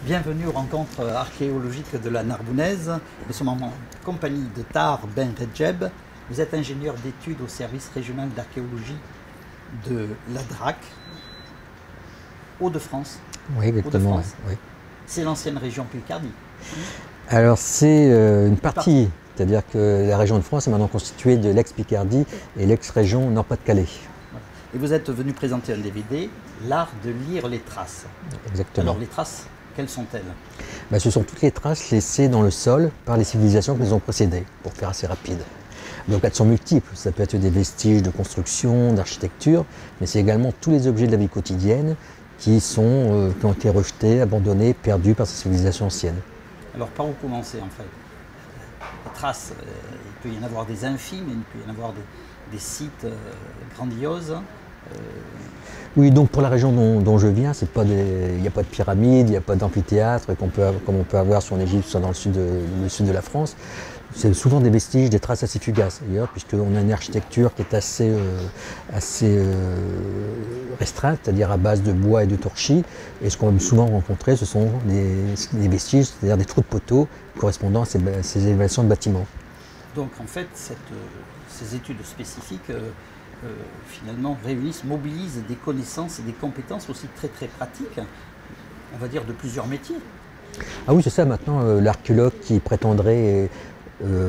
Bienvenue aux rencontres archéologiques de la Narbonnaise. Nous sommes en compagnie de Tahar Ben Redjeb. Vous êtes ingénieur d'études au service régional d'archéologie de la DRAC, Hauts-de-France. Oui, exactement. Oui. C'est l'ancienne région Picardie. Alors c'est une partie, c'est-à-dire que la région de France est maintenant constituée de l'ex-Picardie et l'ex-région Nord-Pas-de-Calais. Et vous êtes venu présenter un DVD, L'art de lire les traces. Exactement. Alors les traces, quelles sont-elles? Ce sont toutes les traces laissées dans le sol par les civilisations qui nous ont précédées, pour faire assez rapide. Donc elles sont multiples, ça peut être des vestiges de construction, d'architecture, mais c'est également tous les objets de la vie quotidienne qui ont été rejetés, abandonnés, perdus par ces civilisations anciennes. Alors par où commencer en fait? Les traces, il peut y en avoir des infimes, il peut y en avoir des sites grandioses. Oui, donc pour la région dont je viens, il n'y a pas de pyramide, il n'y a pas d'amphithéâtre comme on peut avoir soit en Égypte, soit dans le sud de la France. C'est souvent des vestiges, des traces assez fugaces d'ailleurs, puisqu'on a une architecture qui est assez restreinte, c'est-à-dire à base de bois et de torchis. Et ce qu'on va souvent rencontrer, ce sont des vestiges, c'est-à-dire des trous de poteaux correspondant à ces élévations de bâtiments. Donc en fait, ces études spécifiques finalement réunissent, mobilisent des connaissances et des compétences aussi très pratiques, on va dire de plusieurs métiers. Ah oui, c'est ça. Maintenant, l'archéologue qui prétendrait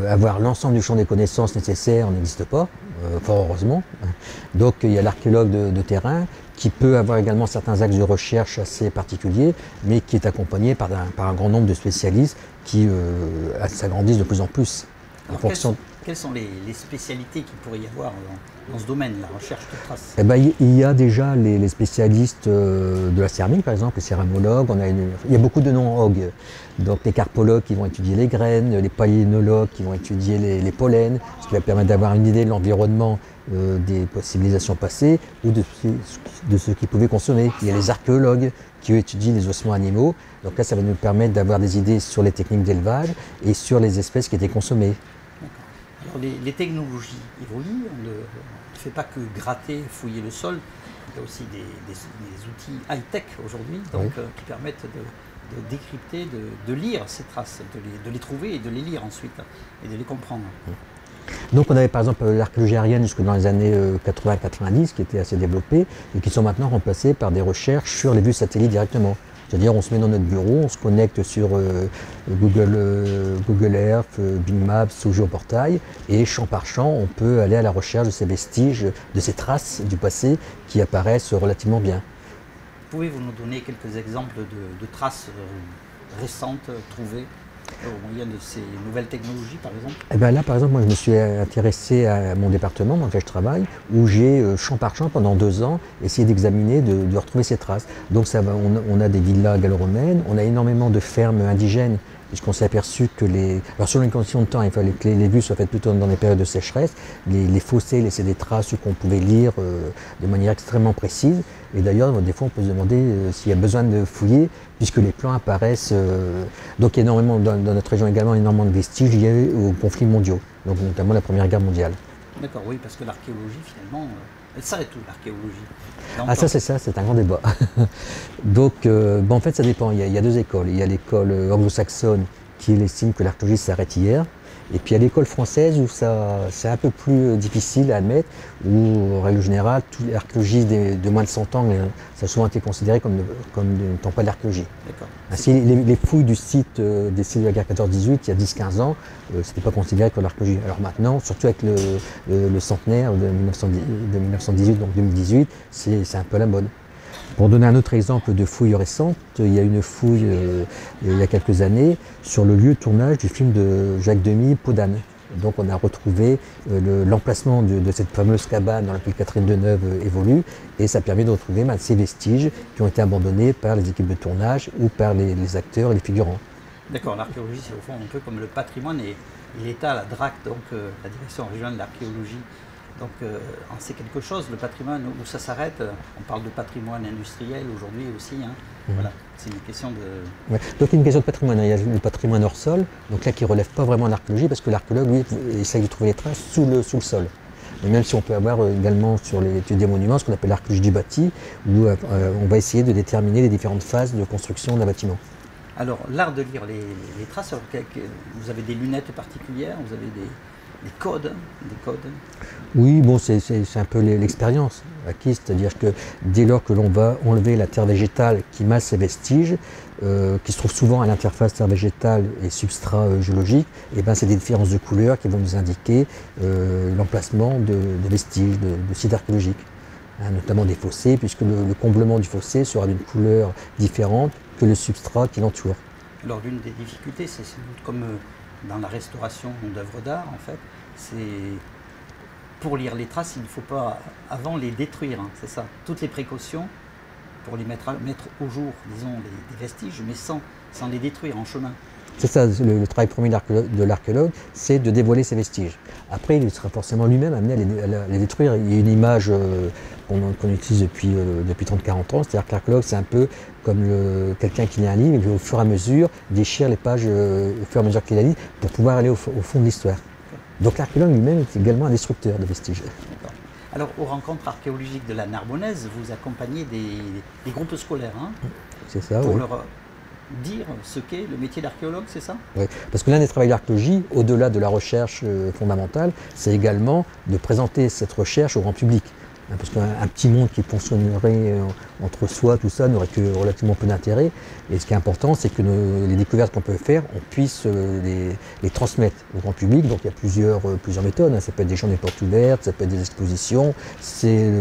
avoir l'ensemble du champ des connaissances nécessaires n'existe pas, fort heureusement. Donc il y a l'archéologue de terrain qui peut avoir également certains axes de recherche assez particuliers, mais qui est accompagné par un grand nombre de spécialistes qui s'agrandissent de plus en plus. Alors, quelles sont les spécialités qu'il pourrait y avoir dans ce domaine, la recherche de traces? Il y a déjà les spécialistes de la céramique, par exemple, les céramologues. Il y a beaucoup de noms en hogue. Donc les carpologues qui vont étudier les graines, les palynologues qui vont étudier les pollens, ce qui va permettre d'avoir une idée de l'environnement des civilisations passées ou de ce qu'ils pouvaient consommer. Il y a les archéologues qui étudient les ossements animaux. Donc là, ça va nous permettre d'avoir des idées sur les techniques d'élevage et sur les espèces qui étaient consommées. Alors les technologies évoluent, on ne fait pas que gratter, fouiller le sol, il y a aussi des outils high-tech aujourd'hui qui permettent de décrypter, de lire ces traces, de les trouver et de les lire ensuite et de les comprendre. Donc on avait par exemple l'archéologie aérienne jusque dans les années 80-90 qui était assez développée et qui sont maintenant remplacées par des recherches sur les vues satellites directement. C'est-à-dire on se met dans notre bureau, on se connecte sur Google Earth, Bing Maps ou Géoportail et champ par champ on peut aller à la recherche de ces vestiges, de ces traces du passé qui apparaissent relativement bien. Pouvez-vous nous donner quelques exemples de traces récentes trouvées au moyen de ces nouvelles technologies par exemple? Là par exemple moi je me suis intéressé à mon département dans lequel je travaille où j'ai champ par champ pendant 2 ans essayé d'examiner, de retrouver ces traces. Donc on a des villas gallo-romaines, on a énormément de fermes indigènes puisqu'on s'est aperçu que alors selon les conditions de temps, il fallait que les vues soient faites plutôt dans des périodes de sécheresse. Les fossés laissaient des traces qu'on pouvait lire de manière extrêmement précise. Et d'ailleurs, des fois, on peut se demander s'il y a besoin de fouiller, puisque les plans apparaissent. Donc il y a énormément, dans notre région également, énormément de vestiges liés aux conflits mondiaux, donc notamment la Première Guerre mondiale. D'accord, oui, parce que l'archéologie, finalement, elle s'arrête où, l'archéologie? Ah ça c'est ça, c'est un grand débat. Donc en fait ça dépend, il y a 2 écoles. Il y a l'école anglo-saxonne qui estime que l'archéologie s'arrête hier, et puis il y a l'école française où c'est un peu plus difficile à admettre, où en règle générale, l'archéologie de moins de 100 ans, ça a souvent été considéré comme n'étant pas de l'archéologie. Ainsi les fouilles du site, des sites de la guerre 14-18, il y a 10-15 ans, c'était pas considéré comme l'archéologie. Alors maintenant, surtout avec le centenaire de 1918, donc 2018, c'est un peu la mode. Pour donner un autre exemple de fouille récente, il y a une fouille il y a quelques années sur le lieu de tournage du film de Jacques Demy, Peau d'âne. Donc on a retrouvé l'emplacement de cette fameuse cabane dans laquelle Catherine Deneuve évolue et ça permet de retrouver ces vestiges qui ont été abandonnés par les équipes de tournage ou par les acteurs et les figurants. D'accord, l'archéologie c'est au fond un peu comme le patrimoine et l'État, la DRAC, donc la direction régionale de l'archéologie. Donc on sait quelque chose, le patrimoine, où ça s'arrête. On parle de patrimoine industriel aujourd'hui aussi. Voilà, c'est une question de... Ouais. Donc une question de patrimoine, il y a le patrimoine hors sol, donc là qui ne relève pas vraiment de l'archéologie, parce que l'archéologue, lui, essaye de trouver les traces sous le sol. Mais même si on peut avoir également sur l'étude des monuments ce qu'on appelle l'archéologie du bâti, où on va essayer de déterminer les différentes phases de construction d'un bâtiment. Alors, l'art de lire les traces, alors, vous avez des lunettes particulières, vous avez des codes, Oui, bon, c'est un peu l'expérience acquise, c'est-à-dire que dès lors que l'on va enlever la terre végétale qui masse ses vestiges, qui se trouve souvent à l'interface terre végétale et substrat géologique, et ben c'est des différences de couleurs qui vont nous indiquer l'emplacement de vestiges, de sites archéologiques, hein, notamment des fossés, puisque le comblement du fossé sera d'une couleur différente que le substrat qui l'entoure. Alors, l'une des difficultés, c'est comme dans la restauration d'œuvres d'art, en fait, c'est pour lire les traces, il ne faut pas avant les détruire, hein, c'est ça. Toutes les précautions pour les mettre au jour, disons, les vestiges, mais sans les détruire en chemin. C'est ça, le travail premier de l'archéologue, c'est de dévoiler ces vestiges. Après, il sera forcément lui-même amené à les détruire. Il y a une image qu'on utilise depuis 30-40 ans, c'est-à-dire que l'archéologue, c'est un peu comme quelqu'un qui lit un livre, et au fur et à mesure, déchire les pages au fur et à mesure qu'il la lit, pour pouvoir aller au fond de l'histoire. Donc l'archéologue lui-même est également un destructeur de vestiges. Alors, aux rencontres archéologiques de la Narbonnaise, vous accompagnez des groupes scolaires, hein, c'est ça, pour oui. leur dire ce qu'est le métier d'archéologue, c'est ça? Oui, parce que l'un des travaux d'archéologie, au-delà de la recherche fondamentale, c'est également de présenter cette recherche au grand public. Parce qu'un petit monde qui fonctionnerait entre soi, tout ça, n'aurait que relativement peu d'intérêt. Et ce qui est important, c'est que les découvertes qu'on peut faire, on puisse les transmettre au grand public. Donc il y a plusieurs méthodes, hein. Ça peut être des journées portes ouvertes, ça peut être des expositions, c'est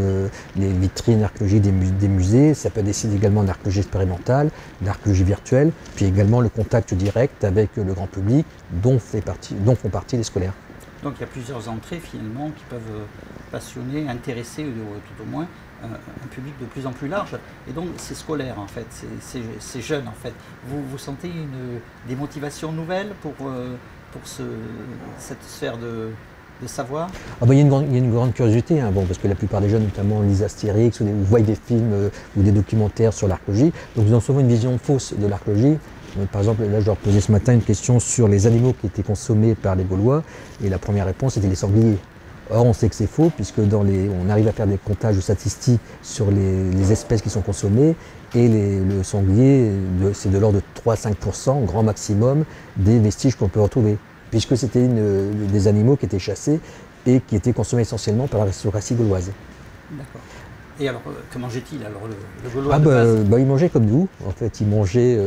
les vitrines archéologiques des musées, ça peut être des sites également d'archéologie expérimentale, d'archéologie virtuelle, puis également le contact direct avec le grand public dont font partie les scolaires. Donc il y a plusieurs entrées finalement qui peuvent passionner, intéresser tout au moins un public de plus en plus large. Et donc c'est scolaire en fait, c'est jeune en fait. Vous sentez des motivations nouvelles pour cette sphère de savoir? Ah ben, il y a une grande curiosité, hein, bon, parce que la plupart des jeunes notamment lisent Astérix ou voient des films ou des documentaires sur l'archéologie, donc ils ont souvent une vision fausse de l'archéologie. Par exemple, là je leur posais ce matin une question sur les animaux qui étaient consommés par les Gaulois, et la première réponse était les sangliers. Or on sait que c'est faux, puisque on arrive à faire des comptages de statistiques sur les espèces qui sont consommées, et le sanglier, c'est de l'ordre de 3-5%, grand maximum, des vestiges qu'on peut retrouver, puisque c'était des animaux qui étaient chassés et qui étaient consommés essentiellement par l'aristocratie gauloise. D'accord. Et alors, que mangeait-il alors le Gaulois de base? Il mangeait comme nous. En fait, il mangeait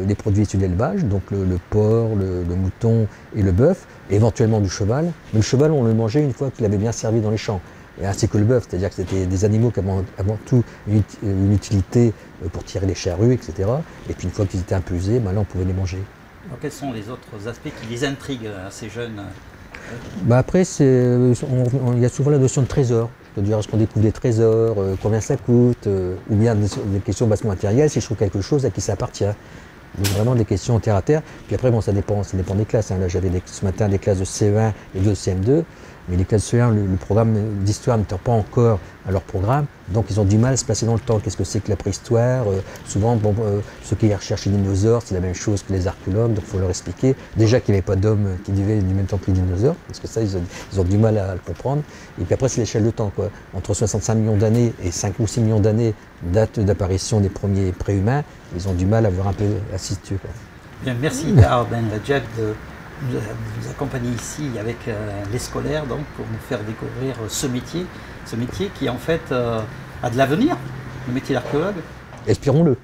les produits issus de l'élevage, donc le porc, le mouton et le bœuf, et éventuellement du cheval. Mais le cheval, on le mangeait une fois qu'il avait bien servi dans les champs. Et ainsi que le bœuf, c'est-à-dire que c'était des animaux qui avaient avant tout une utilité pour tirer les charrues, etc. Et puis une fois qu'ils étaient un peu usés, là on pouvait les manger. Alors, quels sont les autres aspects qui les intriguent à ces jeunes? Après, il y a souvent la notion de trésor. C'est-à-dire, est-ce qu'on découvre des trésors, combien ça coûte, ou bien des questions bassement matérielles, si je trouve quelque chose à qui ça appartient. Donc vraiment des questions terre à terre. Puis après, bon, ça dépend des classes, hein. Là, j'avais ce matin des classes de CE1 et de CM2. Mais les classes de CE1, le programme d'histoire n'étant pas encore à leur programme, donc ils ont du mal à se placer dans le temps. Qu'est-ce que c'est que la préhistoire? Souvent, ceux qui recherchent les dinosaures, c'est la même chose que les archéologues, donc il faut leur expliquer. Déjà qu'il n'y avait pas d'hommes qui vivaient du même temps que les dinosaures, parce que ça, ils ont du mal à le comprendre. Et puis après, c'est l'échelle de temps, quoi. Entre 65 millions d'années et 5 ou 6 millions d'années, date d'apparition des premiers préhumains, ils ont du mal à voir un peu à s'y situer, quoi. Bien, merci Tahar Ben Redjeb de nous accompagner ici avec les scolaires donc, pour nous faire découvrir ce métier qui en fait a de l'avenir, le métier d'archéologue. Espérons-le.